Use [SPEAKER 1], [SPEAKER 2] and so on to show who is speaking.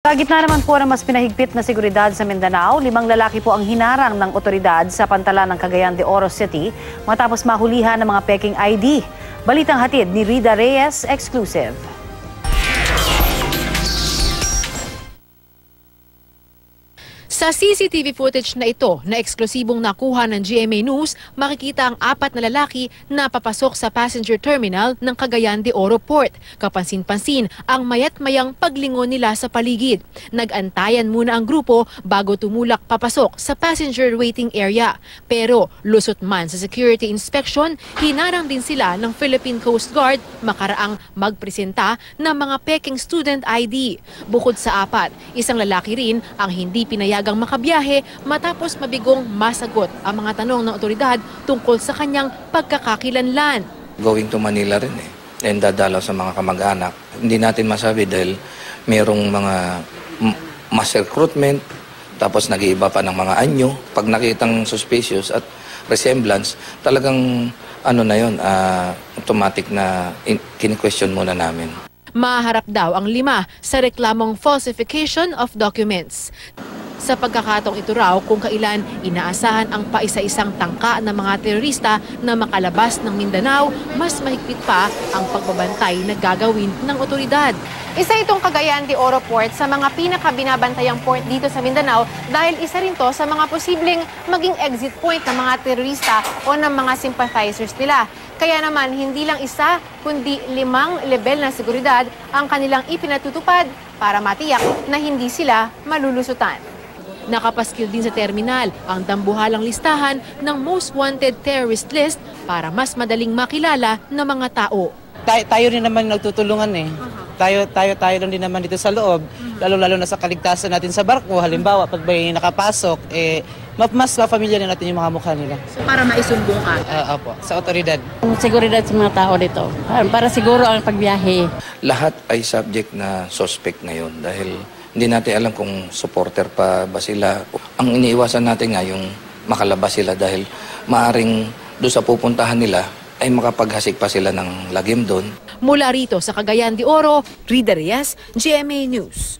[SPEAKER 1] Sa gitna naman po ng mas pinahigpit na seguridad sa Mindanao, 5 lalaki po ang hinarang ng otoridad sa pantalan ng Cagayan de Oro City matapos mahulihan ng mga peking ID. Balitang hatid ni Rida Reyes, exclusive.
[SPEAKER 2] Sa CCTV footage na ito na eksklusibong nakuha ng GMA News, makikita ang 4 na lalaki na papasok sa passenger terminal ng Cagayan de Oro Port. Kapansin-pansin ang mayat-mayang paglingon nila sa paligid. Nag-antayan muna ang grupo bago tumulak papasok sa passenger waiting area. Pero lusot man sa security inspection, hinarang din sila ng Philippine Coast Guard makaraang magpresenta ng mga peking student ID. Bukod sa 4, isang lalaki rin ang hindi pinayagang makabiyahe matapos mabigong masagot ang mga tanong ng otoridad tungkol sa kanyang pagkakakilanlan.
[SPEAKER 3] Going to Manila rin and dadalaw sa mga kamag-anak. Hindi natin masabi dahil mayroong mga mass recruitment, tapos nag-iiba pa ng mga anyo. Pag nakitang suspicious at resemblance, talagang automatic na kini-question muna namin.
[SPEAKER 2] Maharap daw ang 5 sa reklamong falsification of documents. Sa pagkakataong ito raw kung kailan inaasahan ang paisa-isang tangka ng mga terorista na makalabas ng Mindanao, mas mahigpit pa ang pagbabantay na gagawin ng otoridad.
[SPEAKER 4] Isa itong Cagayan de Oro Port sa mga pinakabinabantayang port dito sa Mindanao dahil isa rin to sa mga posibleng maging exit point ng mga terorista o ng mga sympathizers nila. Kaya naman hindi lang isa kundi 5 level ng seguridad ang kanilang ipinatutupad para matiyak na hindi sila malulusutan.
[SPEAKER 2] Nakapaskil din sa terminal ang dambuhalang listahan ng most wanted terrorist list para mas madaling makilala ng mga tao.
[SPEAKER 5] Tayo rin naman nagtutulungan eh. Tayo lang din naman dito sa loob, lalo-lalo na sa kaligtasan natin sa barko. Halimbawa, pag may nakapasok, mas ma-familiar na natin yung mga mukha nila.
[SPEAKER 2] So para maisumbong ka?
[SPEAKER 5] Opo, sa otoridad.
[SPEAKER 6] Seguridad sa mga tao dito, para siguro ang pagbiyahe.
[SPEAKER 3] Lahat ay subject na suspect ngayon dahil hindi natin alam kung supporter pa ba sila. Ang iniiwasan natin nga yung makalabas sila dahil maaring doon sa pupuntahan nila ay makapaghasik pa sila ng lagim doon.
[SPEAKER 2] Mula rito sa Cagayan de Oro, Rida Reyes, GMA News.